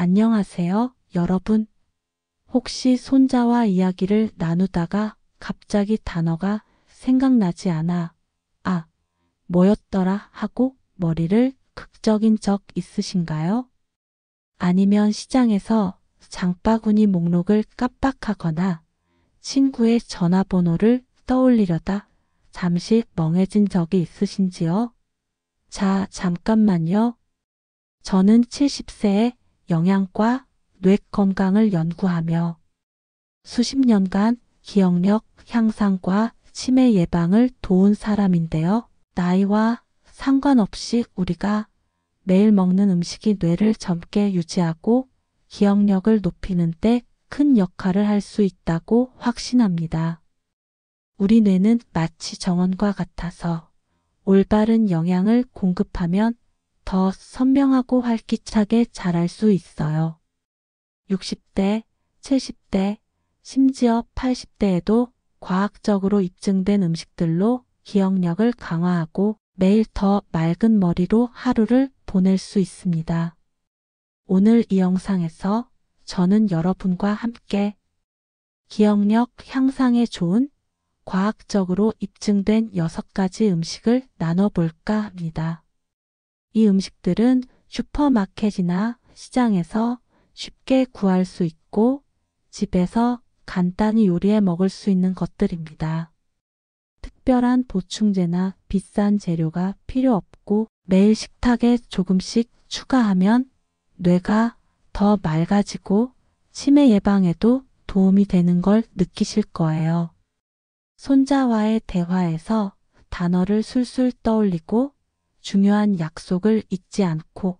안녕하세요, 여러분. 혹시 손자와 이야기를 나누다가 갑자기 단어가 생각나지 않아, 아, 뭐였더라 하고 머리를 극적인 적 있으신가요? 아니면 시장에서 장바구니 목록을 깜빡하거나 친구의 전화번호를 떠올리려다 잠시 멍해진 적이 있으신지요? 자, 잠깐만요. 저는 70세에 영양과 뇌 건강을 연구하며 수십 년간 기억력 향상과 치매 예방을 도운 사람인데요. 나이와 상관없이 우리가 매일 먹는 음식이 뇌를 젊게 유지하고 기억력을 높이는 데 큰 역할을 할 수 있다고 확신합니다. 우리 뇌는 마치 정원과 같아서 올바른 영양을 공급하면 더 선명하고 활기차게 자랄 수 있어요. 60대, 70대, 심지어 80대에도 과학적으로 입증된 음식들로 기억력을 강화하고 매일 더 맑은 머리로 하루를 보낼 수 있습니다. 오늘 이 영상에서 저는 여러분과 함께 기억력 향상에 좋은 과학적으로 입증된 6가지 음식을 나눠볼까 합니다. 이 음식들은 슈퍼마켓이나 시장에서 쉽게 구할 수 있고 집에서 간단히 요리해 먹을 수 있는 것들입니다. 특별한 보충제나 비싼 재료가 필요 없고 매일 식탁에 조금씩 추가하면 뇌가 더 맑아지고 치매 예방에도 도움이 되는 걸 느끼실 거예요. 손자와의 대화에서 단어를 술술 떠올리고 중요한 약속을 잊지 않고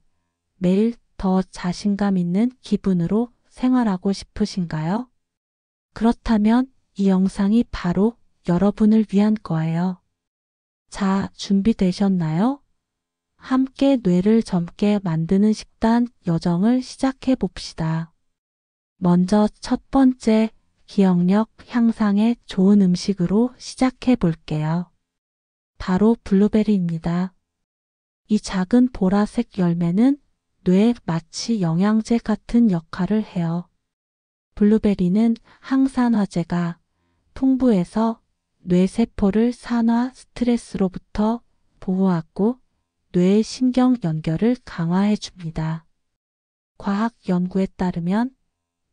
매일 더 자신감 있는 기분으로 생활하고 싶으신가요? 그렇다면 이 영상이 바로 여러분을 위한 거예요. 자, 준비되셨나요? 함께 뇌를 젊게 만드는 식단 여정을 시작해 봅시다. 먼저 첫 번째, 기억력 향상에 좋은 음식으로 시작해 볼게요. 바로 블루베리입니다. 이 작은 보라색 열매는 뇌에 마치 영양제 같은 역할을 해요. 블루베리는 항산화제가 풍부해서 뇌세포를 산화 스트레스로부터 보호하고 뇌의 신경 연결을 강화해 줍니다. 과학 연구에 따르면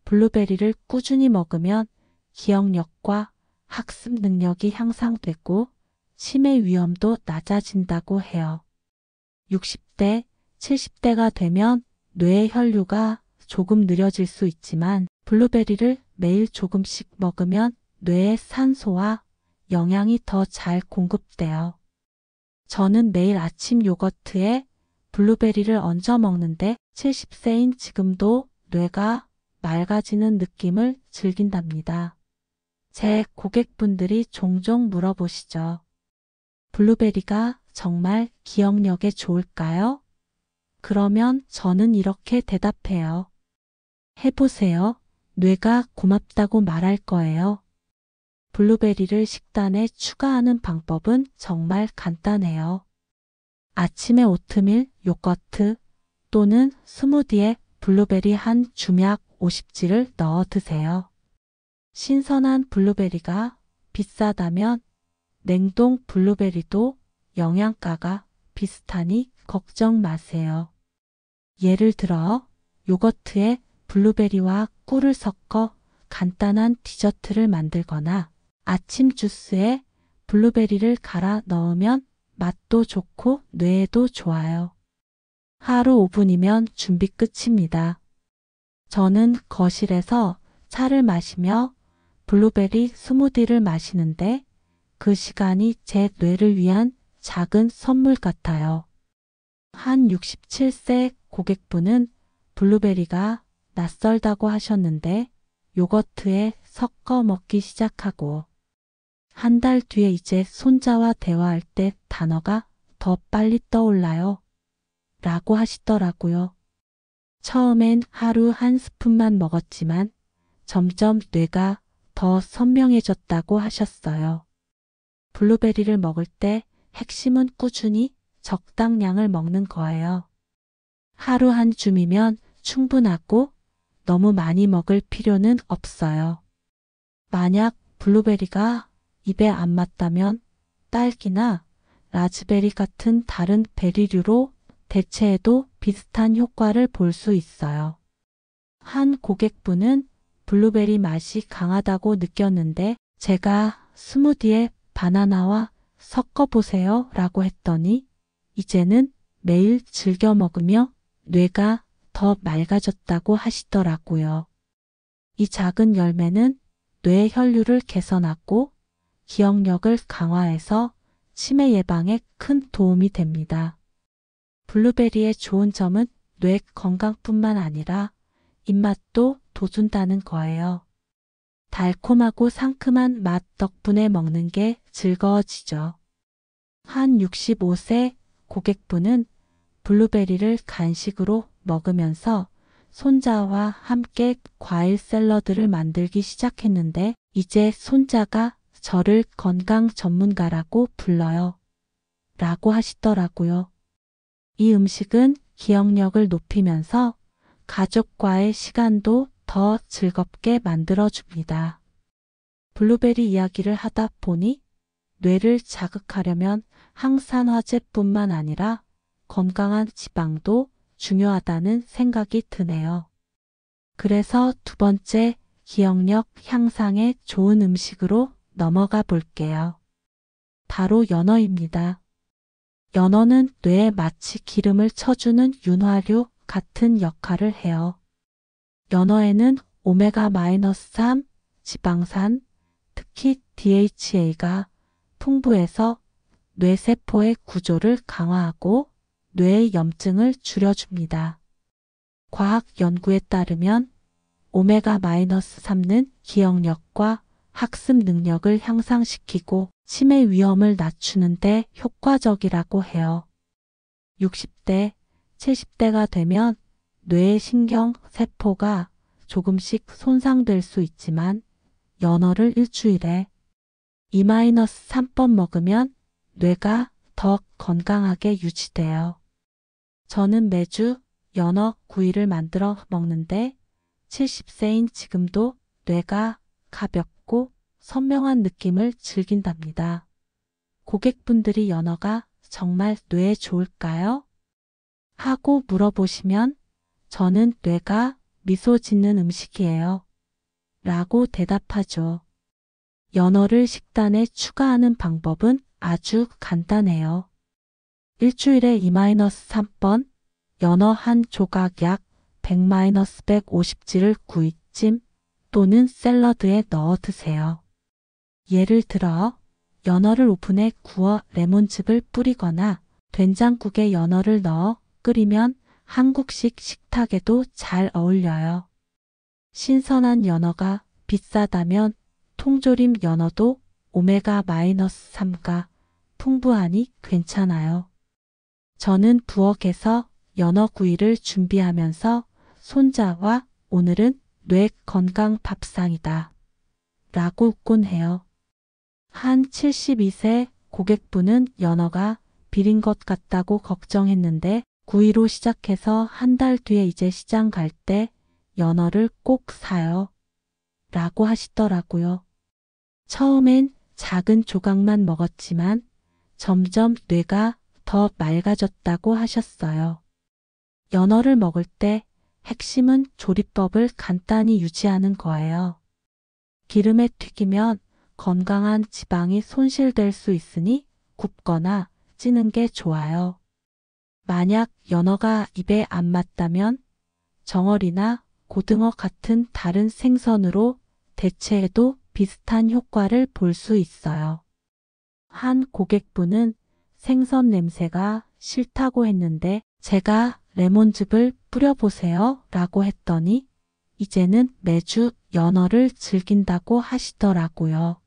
블루베리를 꾸준히 먹으면 기억력과 학습 능력이 향상되고 치매 위험도 낮아진다고 해요. 60대, 70대가 되면 뇌의 혈류가 조금 느려질 수 있지만 블루베리를 매일 조금씩 먹으면 뇌에 산소와 영양이 더 잘 공급돼요. 저는 매일 아침 요거트에 블루베리를 얹어 먹는데 70세인 지금도 뇌가 맑아지는 느낌을 즐긴답니다. 제 고객분들이 종종 물어보시죠. 블루베리가 정말 기억력에 좋을까요? 그러면 저는 이렇게 대답해요. 해보세요. 뇌가 고맙다고 말할 거예요. 블루베리를 식단에 추가하는 방법은 정말 간단해요. 아침에 오트밀, 요거트 또는 스무디에 블루베리 한 주맥 50지를 넣어 드세요. 신선한 블루베리가 비싸다면 냉동 블루베리도 영양가가 비슷하니 걱정 마세요. 예를 들어 요거트에 블루베리와 꿀을 섞어 간단한 디저트를 만들거나 아침 주스에 블루베리를 갈아 넣으면 맛도 좋고 뇌에도 좋아요. 하루 5분이면 준비 끝입니다. 저는 거실에서 차를 마시며 블루베리 스무디를 마시는데 그 시간이 제 뇌를 위한 작은 선물 같아요. 한 67세 고객분은 블루베리가 낯설다고 하셨는데 요거트에 섞어 먹기 시작하고 한 달 뒤에 이제 손자와 대화할 때 단어가 더 빨리 떠올라요. 라고 하시더라고요. 처음엔 하루 한 스푼만 먹었지만 점점 뇌가 더 선명해졌다고 하셨어요. 블루베리를 먹을 때 핵심은 꾸준히 적당량을 먹는 거예요. 하루 한 줌이면 충분하고 너무 많이 먹을 필요는 없어요. 만약 블루베리가 입에 안 맞다면 딸기나 라즈베리 같은 다른 베리류로 대체해도 비슷한 효과를 볼 수 있어요. 한 고객분은 블루베리 맛이 강하다고 느꼈는데 제가 스무디에 바나나와 섞어보세요 라고 했더니 이제는 매일 즐겨 먹으며 뇌가 더 맑아졌다고 하시더라고요. 이 작은 열매는 뇌 혈류를 개선하고 기억력을 강화해서 치매 예방에 큰 도움이 됩니다. 블루베리의 좋은 점은 뇌 건강뿐만 아니라 입맛도 돋운다는 거예요. 달콤하고 상큼한 맛 덕분에 먹는 게 즐거워지죠. 한 65세 고객분은 블루베리를 간식으로 먹으면서 손자와 함께 과일 샐러드를 만들기 시작했는데 이제 손자가 저를 건강 전문가라고 불러요. 라고 하시더라고요. 이 음식은 기억력을 높이면서 가족과의 시간도 더 즐겁게 만들어줍니다. 블루베리 이야기를 하다 보니 뇌를 자극하려면 항산화제뿐만 아니라 건강한 지방도 중요하다는 생각이 드네요. 그래서 두 번째 기억력 향상에 좋은 음식으로 넘어가 볼게요. 바로 연어입니다. 연어는 뇌에 마치 기름을 쳐주는 윤활유 같은 역할을 해요. 연어에는 오메가-3 지방산, 특히 DHA가 풍부해서 뇌세포의 구조를 강화하고 뇌의 염증을 줄여줍니다. 과학 연구에 따르면 오메가-3는 기억력과 학습 능력을 향상시키고 치매 위험을 낮추는 데 효과적이라고 해요. 60대, 70대가 되면 뇌의 신경 세포가 조금씩 손상될 수 있지만 연어를 일주일에 2-3번 먹으면 뇌가 더 건강하게 유지돼요. 저는 매주 연어 구이를 만들어 먹는데 70세인 지금도 뇌가 가볍고 선명한 느낌을 즐긴답니다. 고객분들이 연어가 정말 뇌에 좋을까요? 하고 물어보시면 저는 뇌가 미소 짓는 음식이에요. 라고 대답하죠. 연어를 식단에 추가하는 방법은 아주 간단해요. 일주일에 2-3번 연어 한 조각 약 100-150g를 구이찜 또는 샐러드에 넣어 드세요. 예를 들어 연어를 오븐에 구워 레몬즙을 뿌리거나 된장국에 연어를 넣어 끓이면 한국식 식탁에도 잘 어울려요. 신선한 연어가 비싸다면 통조림 연어도 오메가-3가 풍부하니 괜찮아요. 저는 부엌에서 연어 구이를 준비하면서 손자와 오늘은 뇌 건강 밥상이다 라고 웃곤 해요. 한 72세 고객분은 연어가 비린 것 같다고 걱정했는데 구이로 시작해서 한 달 뒤에 이제 시장 갈 때 연어를 꼭 사요. 라고 하시더라고요. 처음엔 작은 조각만 먹었지만 점점 뇌가 더 맑아졌다고 하셨어요. 연어를 먹을 때 핵심은 조리법을 간단히 유지하는 거예요. 기름에 튀기면 건강한 지방이 손실될 수 있으니 굽거나 찌는 게 좋아요. 만약 연어가 입에 안 맞다면 정어리나 고등어 같은 다른 생선으로 대체해도 비슷한 효과를 볼 수 있어요. 한 고객분은 생선 냄새가 싫다고 했는데 제가 레몬즙을 뿌려보세요 라고 했더니 이제는 매주 연어를 즐긴다고 하시더라고요.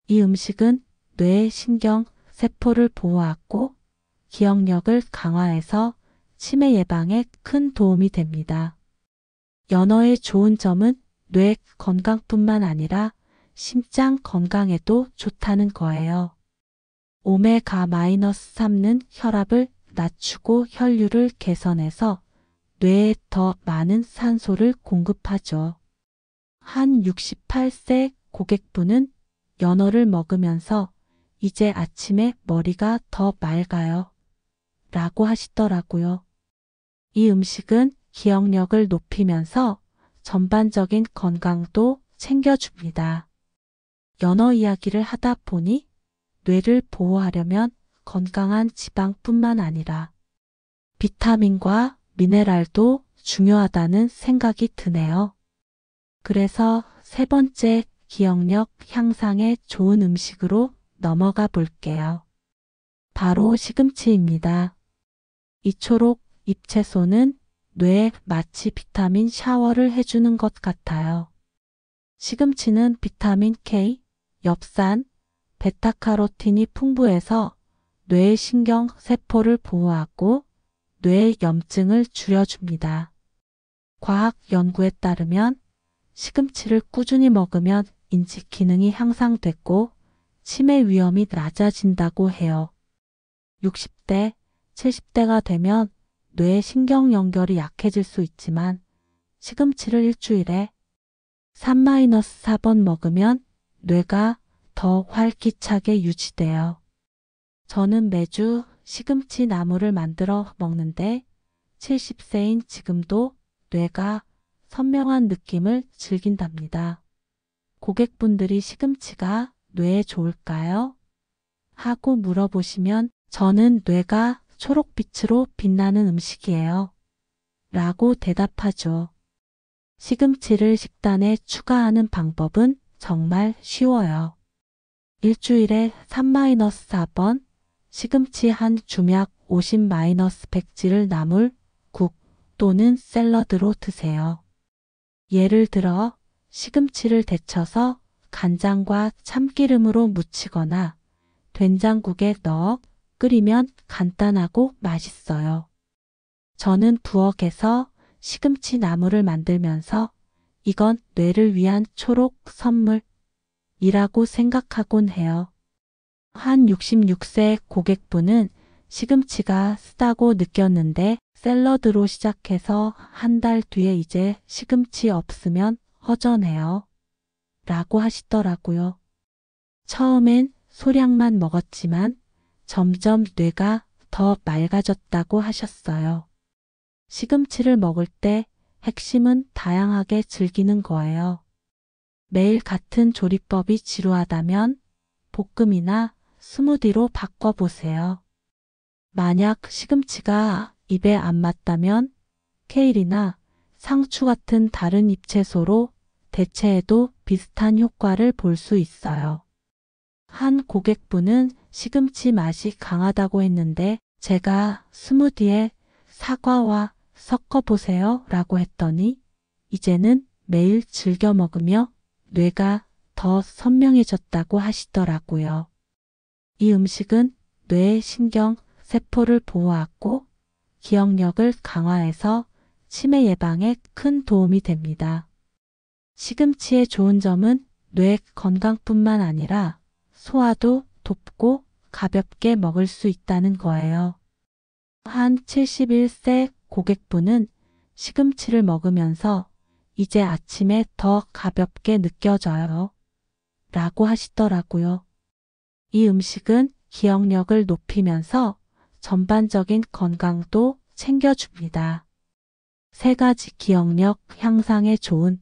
이 음식은 뇌의 신경 세포를 보호하고 기억력을 강화해서 치매 예방에 큰 도움이 됩니다. 연어의 좋은 점은 뇌 건강뿐만 아니라 심장 건강에도 좋다는 거예요. 오메가-3는 혈압을 낮추고 혈류를 개선해서 뇌에 더 많은 산소를 공급하죠. 한 68세 고객분은 연어를 먹으면서 이제 아침에 머리가 더 맑아요. 라고 하시더라고요. 이 음식은 기억력을 높이면서 전반적인 건강도 챙겨줍니다. 연어 이야기를 하다 보니 뇌를 보호하려면 건강한 지방뿐만 아니라 비타민과 미네랄도 중요하다는 생각이 드네요. 그래서 세 번째 기억력 향상에 좋은 음식으로 넘어가 볼게요. 바로 시금치입니다. 이 초록 잎채소는 뇌에 마치 비타민 샤워를 해주는 것 같아요. 시금치는 비타민 K, 엽산, 베타카로틴이 풍부해서 뇌의 신경세포를 보호하고 뇌의 염증을 줄여줍니다. 과학 연구에 따르면 시금치를 꾸준히 먹으면 인지 기능이 향상되고 치매 위험이 낮아진다고 해요. 60대, 70대가 되면 뇌 신경 연결이 약해질 수 있지만 시금치를 일주일에 3-4번 먹으면 뇌가 더 활기차게 유지돼요. 저는 매주 시금치 나물을 만들어 먹는데 70세인 지금도 뇌가 선명한 느낌을 즐긴답니다. 고객분들이 시금치가 뇌에 좋을까요? 하고 물어보시면 저는 뇌가 초록빛으로 빛나는 음식이에요. 라고 대답하죠. 시금치를 식단에 추가하는 방법은 정말 쉬워요. 일주일에 3-4번 시금치 한 주맥 50-100g를 나물, 국 또는 샐러드로 드세요. 예를 들어 시금치를 데쳐서 간장과 참기름으로 무치거나 된장국에 넣어 끓이면 간단하고 맛있어요. 저는 부엌에서 시금치 나물을 만들면서 이건 뇌를 위한 초록 선물이라고 생각하곤 해요. 한 66세 고객분은 시금치가 쓰다고 느꼈는데 샐러드로 시작해서 한 달 뒤에 이제 시금치 없으면 허전해요. 라고 하시더라고요. 처음엔 소량만 먹었지만 점점 뇌가 더 맑아졌다고 하셨어요. 시금치를 먹을 때 핵심은 다양하게 즐기는 거예요. 매일 같은 조리법이 지루하다면 볶음이나 스무디로 바꿔보세요. 만약 시금치가 입에 안 맞다면 케일이나 상추 같은 다른 잎채소로 대체해도 비슷한 효과를 볼 수 있어요. 한 고객분은 시금치 맛이 강하다고 했는데 제가 스무디에 사과와 섞어보세요 라고 했더니 이제는 매일 즐겨 먹으며 뇌가 더 선명해졌다고 하시더라고요. 이 음식은 뇌의 신경 세포를 보호하고 기억력을 강화해서 치매 예방에 큰 도움이 됩니다. 시금치의 좋은 점은 뇌 건강뿐만 아니라 소화도 돕고 가볍게 먹을 수 있다는 거예요. 한 71세 고객분은 시금치를 먹으면서 이제 아침에 더 가볍게 느껴져요. 라고 하시더라고요. 이 음식은 기억력을 높이면서 전반적인 건강도 챙겨줍니다. 세 가지 기억력 향상에 좋은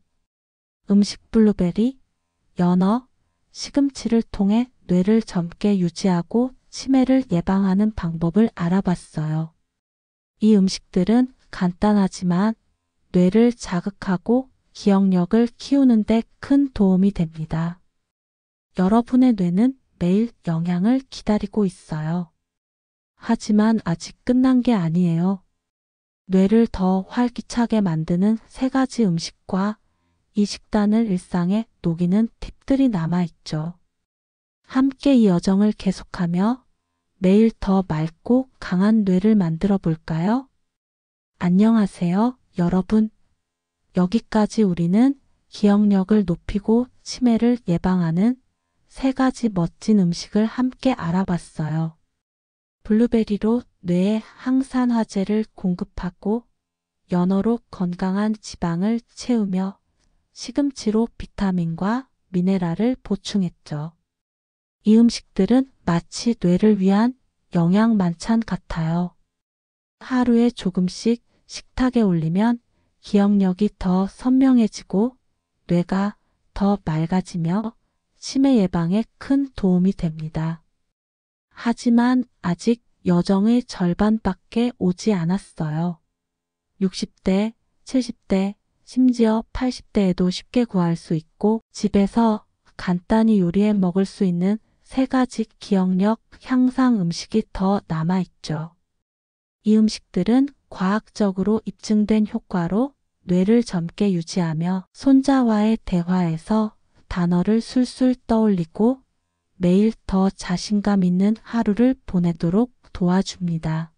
음식 블루베리, 연어, 시금치를 통해 뇌를 젊게 유지하고 치매를 예방하는 방법을 알아봤어요. 이 음식들은 간단하지만 뇌를 자극하고 기억력을 키우는 데 큰 도움이 됩니다. 여러분의 뇌는 매일 영양을 기다리고 있어요. 하지만 아직 끝난 게 아니에요. 뇌를 더 활기차게 만드는 세 가지 음식과 이 식단을 일상에 녹이는 팁들이 남아있죠. 함께 이 여정을 계속하며 매일 더 맑고 강한 뇌를 만들어 볼까요? 안녕하세요, 여러분. 여기까지 우리는 기억력을 높이고 치매를 예방하는 세 가지 멋진 음식을 함께 알아봤어요. 블루베리로 뇌에 항산화제를 공급하고 연어로 건강한 지방을 채우며 시금치로 비타민과 미네랄을 보충했죠. 이 음식들은 마치 뇌를 위한 영양 만찬 같아요. 하루에 조금씩 식탁에 올리면 기억력이 더 선명해지고 뇌가 더 맑아지며 치매 예방에 큰 도움이 됩니다. 하지만 아직 여정의 절반밖에 오지 않았어요. 60대, 70대, 심지어 80대에도 쉽게 구할 수 있고 집에서 간단히 요리해 먹을 수 있는 3가지 기억력 향상 음식이 더 남아있죠. 이 음식들은 과학적으로 입증된 효과로 뇌를 젊게 유지하며 손자와의 대화에서 단어를 술술 떠올리고 매일 더 자신감 있는 하루를 보내도록 도와줍니다.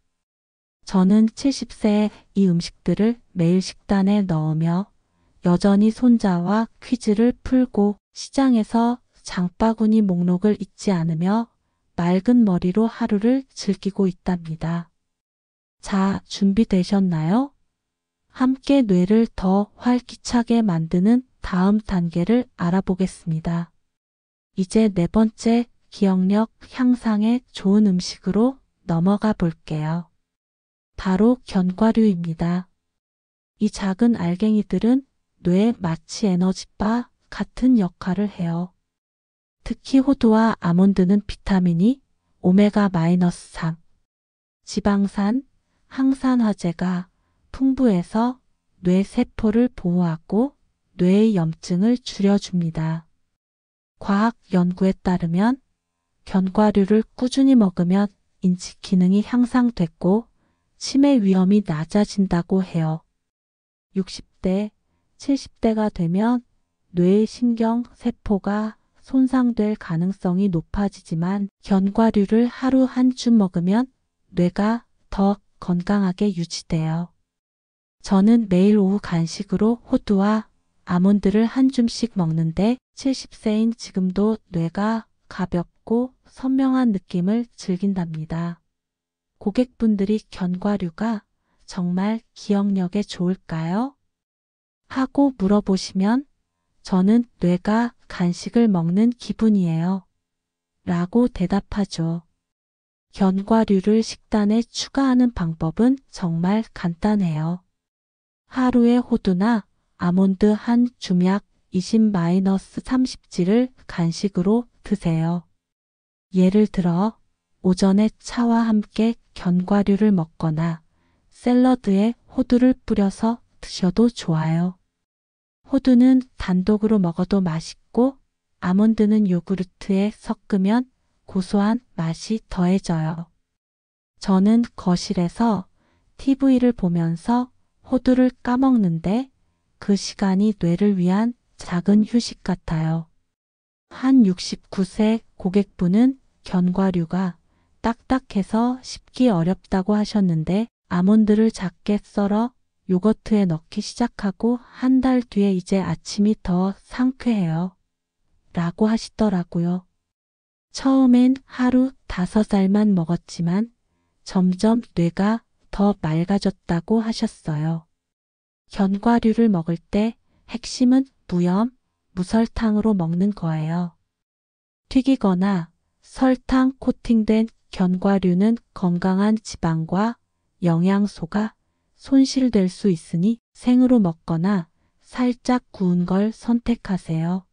저는 70세에 이 음식들을 매일 식단에 넣으며 여전히 손자와 퀴즈를 풀고 시장에서 장바구니 목록을 잊지 않으며 맑은 머리로 하루를 즐기고 있답니다. 자, 준비되셨나요? 함께 뇌를 더 활기차게 만드는 다음 단계를 알아보겠습니다. 이제 4번째 기억력 향상에 좋은 음식으로 넘어가 볼게요. 바로 견과류입니다. 이 작은 알갱이들은 뇌에 마치 에너지바 같은 역할을 해요. 특히 호두와 아몬드는 비타민이 오메가-3, 지방산, 항산화제가 풍부해서 뇌 세포를 보호하고 뇌의 염증을 줄여줍니다. 과학 연구에 따르면 견과류를 꾸준히 먹으면 인지 기능이 향상됐고 치매 위험이 낮아진다고 해요. 60대, 70대가 되면 뇌의 신경 세포가 손상될 가능성이 높아지지만 견과류를 하루 한 줌 먹으면 뇌가 더 건강하게 유지돼요. 저는 매일 오후 간식으로 호두와 아몬드를 한 줌씩 먹는데 70세인 지금도 뇌가 가볍고 선명한 느낌을 즐긴답니다. 고객분들이 견과류가 정말 기억력에 좋을까요? 하고 물어보시면 저는 뇌가 간식을 먹는 기분이에요. 라고 대답하죠. 견과류를 식단에 추가하는 방법은 정말 간단해요. 하루에 호두나 아몬드 한 줌약 20-30g를 간식으로 드세요. 예를 들어 오전에 차와 함께 견과류를 먹거나 샐러드에 호두를 뿌려서 드셔도 좋아요. 호두는 단독으로 먹어도 맛있고 아몬드는 요구르트에 섞으면 고소한 맛이 더해져요. 저는 거실에서 TV를 보면서 호두를 까먹는데 그 시간이 뇌를 위한 작은 휴식 같아요. 한 69세 고객분은 견과류가 딱딱해서 씹기 어렵다고 하셨는데 아몬드를 작게 썰어 요거트에 넣기 시작하고 한 달 뒤에 이제 아침이 더 상쾌해요. 라고 하시더라고요. 처음엔 하루 5알만 먹었지만 점점 뇌가 더 맑아졌다고 하셨어요. 견과류를 먹을 때 핵심은 무염, 무설탕으로 먹는 거예요. 튀기거나 설탕 코팅된 견과류는 건강한 지방과 영양소가 손실될 수 있으니 생으로 먹거나 살짝 구운 걸 선택하세요.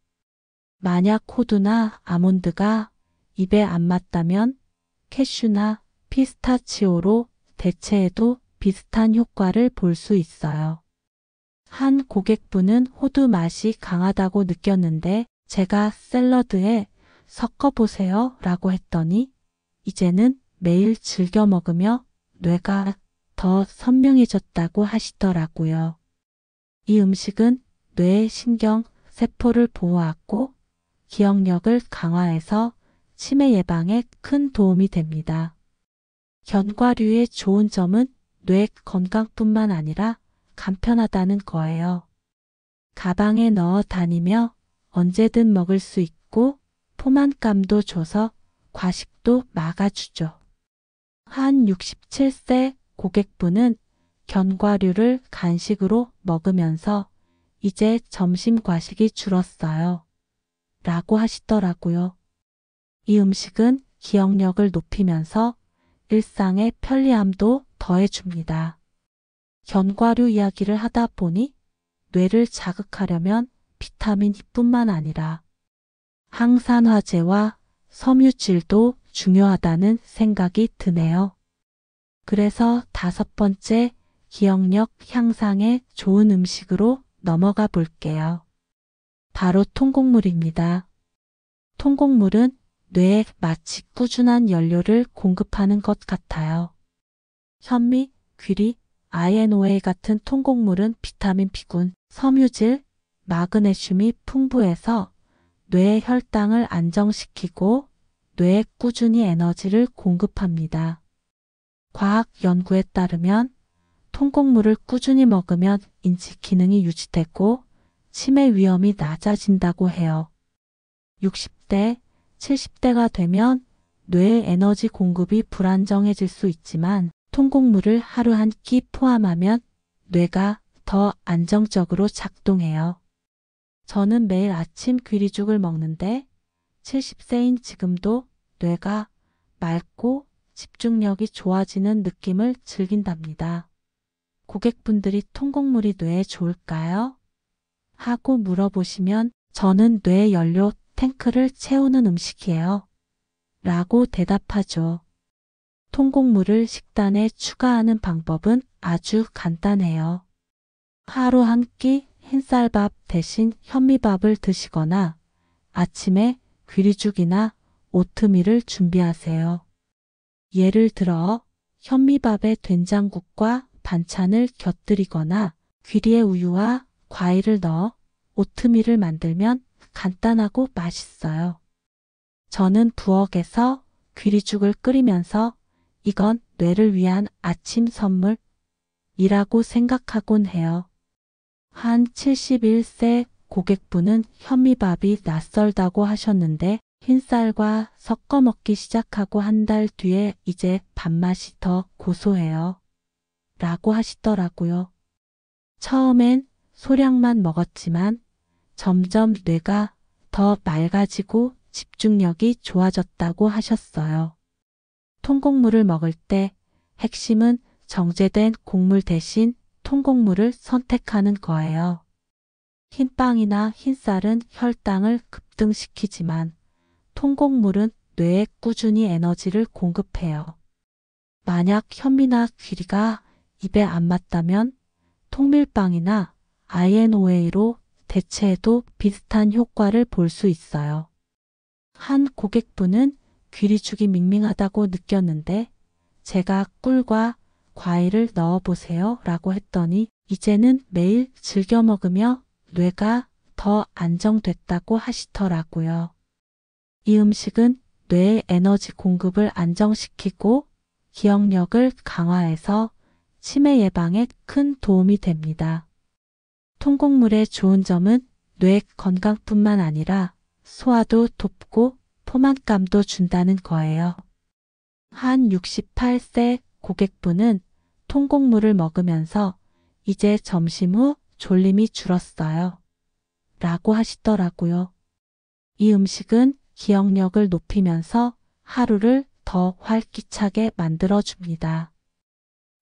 만약 호두나 아몬드가 입에 안 맞다면 캐슈나 피스타치오로 대체해도 비슷한 효과를 볼 수 있어요. 한 고객분은 호두 맛이 강하다고 느꼈는데 제가 샐러드에 섞어보세요 라고 했더니 이제는 매일 즐겨 먹으며 뇌가 더 선명해졌다고 하시더라고요. 이 음식은 뇌의 신경 세포를 보호하고 기억력을 강화해서 치매 예방에 큰 도움이 됩니다. 견과류의 좋은 점은 뇌 건강뿐만 아니라 간편하다는 거예요. 가방에 넣어 다니며 언제든 먹을 수 있고 포만감도 줘서 과식도 막아주죠. 한 67세 고객분은 견과류를 간식으로 먹으면서 이제 점심 과식이 줄었어요. 라고 하시더라고요. 이 음식은 기억력을 높이면서 일상의 편리함도 더해줍니다. 견과류 이야기를 하다 보니 뇌를 자극하려면 비타민뿐만 아니라 항산화제와 섬유질도 중요하다는 생각이 드네요. 그래서 5번째 기억력 향상에 좋은 음식으로 넘어가 볼게요. 바로 통곡물입니다. 통곡물은 뇌에 마치 꾸준한 연료를 공급하는 것 같아요. 현미, 귀리, INOA 같은 통곡물은 비타민 B군, 섬유질, 마그네슘이 풍부해서 뇌의 혈당을 안정시키고 뇌에 꾸준히 에너지를 공급합니다. 과학 연구에 따르면 통곡물을 꾸준히 먹으면 인지 기능이 유지되고 치매 위험이 낮아진다고 해요. 60대, 70대가 되면 뇌의 에너지 공급이 불안정해질 수 있지만 통곡물을 하루 한 끼 포함하면 뇌가 더 안정적으로 작동해요. 저는 매일 아침 귀리죽을 먹는데 70세인 지금도 뇌가 맑고 집중력이 좋아지는 느낌을 즐긴답니다. 고객분들이 통곡물이 뇌에 좋을까요? 하고 물어보시면 저는 뇌 연료 탱크를 채우는 음식이에요. 라고 대답하죠. 통곡물을 식단에 추가하는 방법은 아주 간단해요. 하루 한 끼 흰쌀밥 대신 현미밥을 드시거나 아침에 귀리죽이나 오트밀을 준비하세요. 예를 들어 현미밥에 된장국과 반찬을 곁들이거나 귀리에 우유와 과일을 넣어 오트밀을 만들면 간단하고 맛있어요. 저는 부엌에서 귀리죽을 끓이면서 이건 뇌를 위한 아침 선물이라고 생각하곤 해요. 한 71세 고객분은 현미밥이 낯설다고 하셨는데 흰쌀과 섞어 먹기 시작하고 한 달 뒤에 이제 밥맛이 더 고소해요. 라고 하시더라고요. 처음엔 소량만 먹었지만 점점 뇌가 더 맑아지고 집중력이 좋아졌다고 하셨어요. 통곡물을 먹을 때 핵심은 정제된 곡물 대신 통곡물을 선택하는 거예요. 흰빵이나 흰쌀은 혈당을 급등시키지만 통곡물은 뇌에 꾸준히 에너지를 공급해요. 만약 현미나 귀리가 입에 안 맞다면 통밀빵이나 INOA로 대체해도 비슷한 효과를 볼 수 있어요. 한 고객분은 귀리죽이 밍밍하다고 느꼈는데 제가 꿀과 과일을 넣어보세요 라고 했더니 이제는 매일 즐겨 먹으며 뇌가 더 안정됐다고 하시더라고요. 이 음식은 뇌의 에너지 공급을 안정시키고 기억력을 강화해서 치매 예방에 큰 도움이 됩니다. 통곡물의 좋은 점은 뇌 건강뿐만 아니라 소화도 돕고 포만감도 준다는 거예요. 한 68세 고객분은 통곡물을 먹으면서 이제 점심 후 졸림이 줄었어요. 라고 하시더라고요. 이 음식은 기억력을 높이면서 하루를 더 활기차게 만들어줍니다.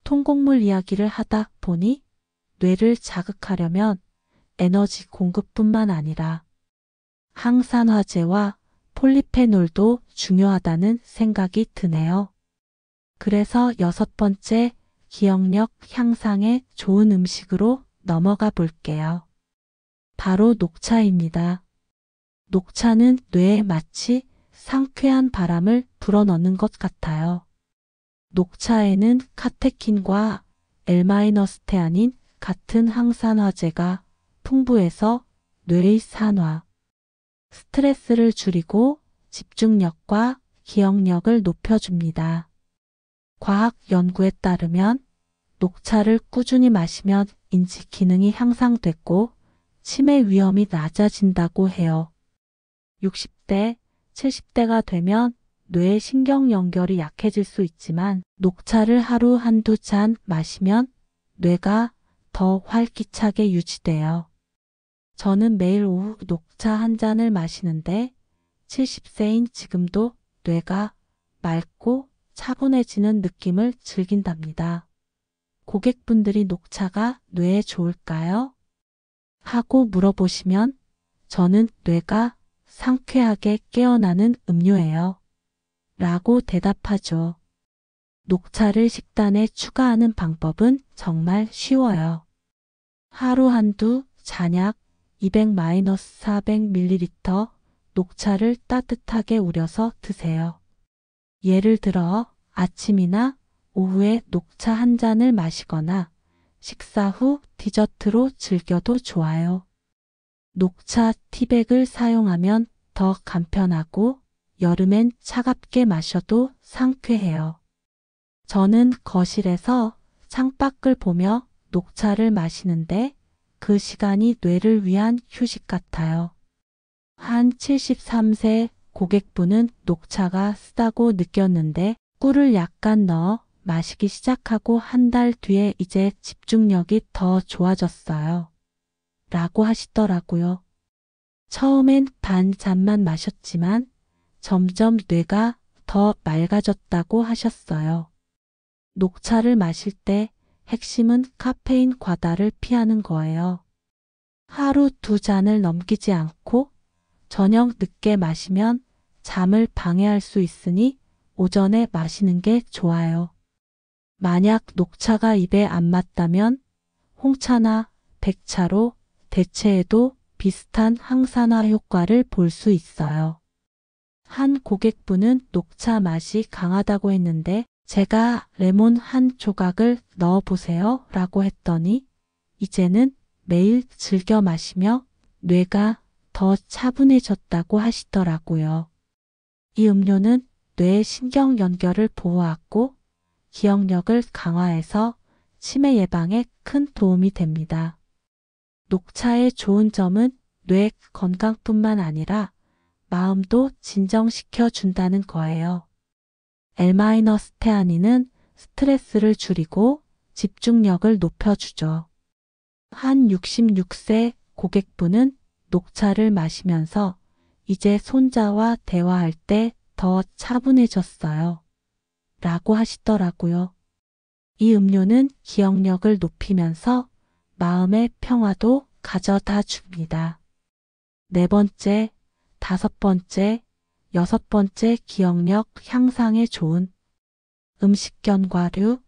통곡물 이야기를 하다 보니 뇌를 자극하려면 에너지 공급뿐만 아니라 항산화제와 폴리페놀도 중요하다는 생각이 드네요. 그래서 6번째 기억력 향상에 좋은 음식으로 넘어가 볼게요. 바로 녹차입니다. 녹차는 뇌에 마치 상쾌한 바람을 불어넣는 것 같아요. 녹차에는 카테킨과 L-스테아닌 같은 항산화제가 풍부해서 뇌의 산화, 스트레스를 줄이고 집중력과 기억력을 높여줍니다. 과학 연구에 따르면 녹차를 꾸준히 마시면 인지 기능이 향상되고 치매 위험이 낮아진다고 해요. 60대, 70대가 되면 뇌 신경 연결이 약해질 수 있지만 녹차를 하루 한두 잔 마시면 뇌가 더 활기차게 유지돼요. 저는 매일 오후 녹차 한 잔을 마시는데 70세인 지금도 뇌가 맑고 차분해지는 느낌을 즐긴답니다. 고객분들이 녹차가 뇌에 좋을까요? 하고 물어보시면 저는 뇌가 상쾌하게 깨어나는 음료예요. 라고 대답하죠. 녹차를 식단에 추가하는 방법은 정말 쉬워요. 하루 한두 잔약 200-400ml 녹차를 따뜻하게 우려서 드세요. 예를 들어 아침이나 오후에 녹차 한 잔을 마시거나 식사 후 디저트로 즐겨도 좋아요. 녹차 티백을 사용하면 더 간편하고 여름엔 차갑게 마셔도 상쾌해요. 저는 거실에서 창밖을 보며 녹차를 마시는데 그 시간이 뇌를 위한 휴식 같아요. 한 73세 고객분은 녹차가 쓰다고 느꼈는데 꿀을 약간 넣어 마시기 시작하고 한 달 뒤에 이제 집중력이 더 좋아졌어요. 라고 하시더라고요. 처음엔 반 잔만 마셨지만 점점 뇌가 더 맑아졌다고 하셨어요. 녹차를 마실 때 핵심은 카페인 과다를 피하는 거예요. 하루 2잔을 넘기지 않고 저녁 늦게 마시면 잠을 방해할 수 있으니 오전에 마시는 게 좋아요. 만약 녹차가 입에 안 맞다면 홍차나 백차로 대체해도 비슷한 항산화 효과를 볼 수 있어요. 한 고객분은 녹차 맛이 강하다고 했는데 제가 레몬 한 조각을 넣어보세요 라고 했더니 이제는 매일 즐겨 마시며 뇌가 더 차분해졌다고 하시더라고요. 이 음료는 뇌 신경 연결을 보호하고 기억력을 강화해서 치매 예방에 큰 도움이 됩니다. 녹차의 좋은 점은 뇌 건강뿐만 아니라 마음도 진정시켜 준다는 거예요. L-스테아닌은 스트레스를 줄이고 집중력을 높여주죠. 한 66세 고객분은 녹차를 마시면서 이제 손자와 대화할 때 더 차분해졌어요. 라고 하시더라고요. 이 음료는 기억력을 높이면서 마음의 평화도 가져다 줍니다. 4번째, 5번째, 6번째 기억력 향상에 좋은 음식 견과류,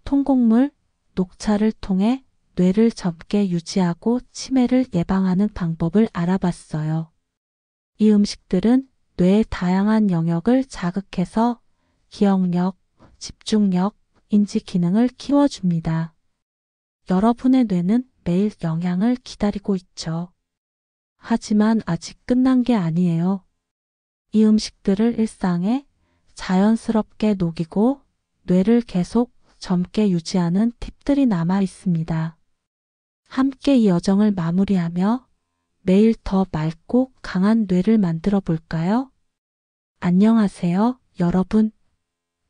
통곡물, 녹차를 통해 뇌를 젊게 유지하고 치매를 예방하는 방법을 알아봤어요. 이 음식들은 뇌의 다양한 영역을 자극해서 기억력, 집중력, 인지 기능을 키워줍니다. 여러분의 뇌는 매일 영양을 기다리고 있죠. 하지만 아직 끝난 게 아니에요. 이 음식들을 일상에 자연스럽게 녹이고 뇌를 계속 젊게 유지하는 팁들이 남아 있습니다. 함께 이 여정을 마무리하며 매일 더 맑고 강한 뇌를 만들어 볼까요? 안녕하세요, 여러분.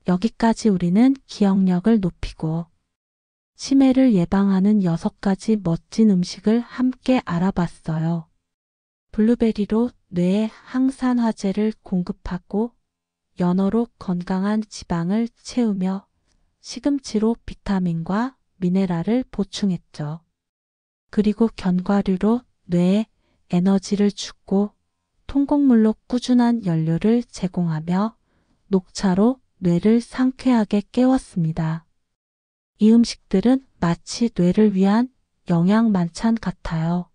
여기까지 우리는 기억력을 높이고 치매를 예방하는 6가지 멋진 음식을 함께 알아봤어요. 블루베리로 뇌에 항산화제를 공급하고 연어로 건강한 지방을 채우며 시금치로 비타민과 미네랄을 보충했죠. 그리고 견과류로 뇌에 에너지를 주고 통곡물로 꾸준한 연료를 제공하며 녹차로 뇌를 상쾌하게 깨웠습니다. 이 음식들은 마치 뇌를 위한 영양 만찬 같아요.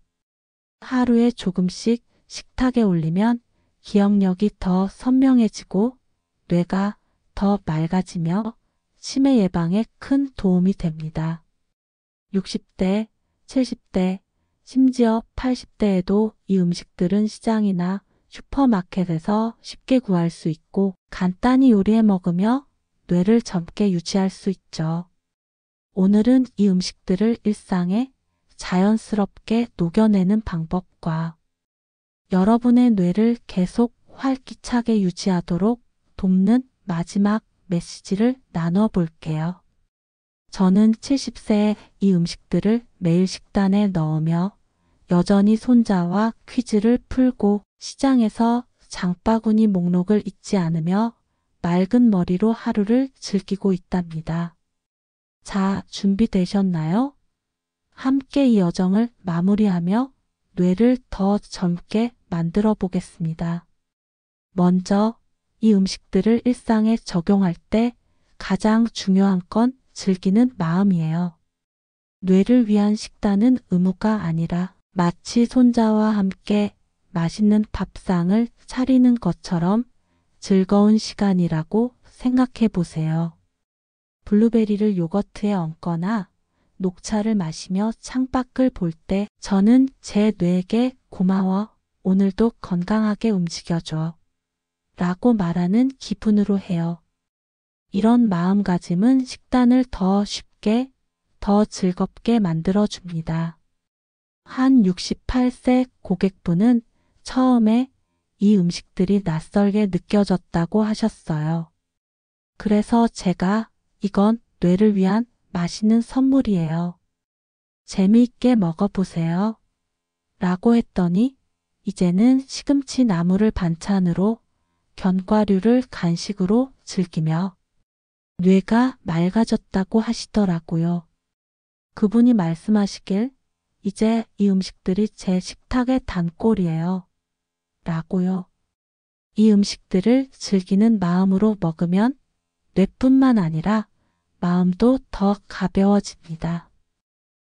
하루에 조금씩 식탁에 올리면 기억력이 더 선명해지고 뇌가 더 맑아지며 치매 예방에 큰 도움이 됩니다. 60대, 70대, 심지어 80대에도 이 음식들은 시장이나 슈퍼마켓에서 쉽게 구할 수 있고 간단히 요리해 먹으며 뇌를 젊게 유지할 수 있죠. 오늘은 이 음식들을 일상에 자연스럽게 녹여내는 방법과 여러분의 뇌를 계속 활기차게 유지하도록 돕는 마지막 메시지를 나눠 볼게요. 저는 70세에 이 음식들을 매일 식단에 넣으며 여전히 손자와 퀴즈를 풀고 시장에서 장바구니 목록을 잊지 않으며 맑은 머리로 하루를 즐기고 있답니다. 자, 준비되셨나요? 함께 이 여정을 마무리하며 뇌를 더 젊게 만들어 보겠습니다. 먼저 이 음식들을 일상에 적용할 때 가장 중요한 건 즐기는 마음이에요. 뇌를 위한 식단은 의무가 아니라 마치 손자와 함께 맛있는 밥상을 차리는 것처럼 즐거운 시간이라고 생각해 보세요. 블루베리를 요거트에 얹거나 녹차를 마시며 창밖을 볼 때 저는 제 뇌에게 고마워, 오늘도 건강하게 움직여줘 라고 말하는 기분으로 해요. 이런 마음가짐은 식단을 더 쉽게, 더 즐겁게 만들어줍니다. 한 68세 고객분은 처음에 이 음식들이 낯설게 느껴졌다고 하셨어요. 그래서 제가 이건 뇌를 위한 맛있는 선물이에요. 재미있게 먹어보세요. 라고 했더니 이제는 시금치 나물을 반찬으로 견과류를 간식으로 즐기며 뇌가 맑아졌다고 하시더라고요. 그분이 말씀하시길 이제 이 음식들이 제 식탁의 단골이에요. 라고요. 이 음식들을 즐기는 마음으로 먹으면 뇌뿐만 아니라 마음도 더 가벼워집니다.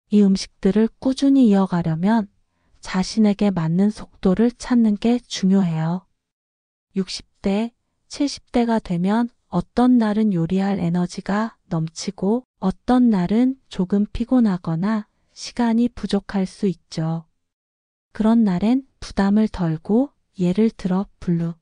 이 음식들을 꾸준히 이어가려면 자신에게 맞는 속도를 찾는 게 중요해요. 60대, 70대가 되면 어떤 날은 요리할 에너지가 넘치고 어떤 날은 조금 피곤하거나 시간이 부족할 수 있죠. 그런 날엔 부담을 덜고 예를 들어 블루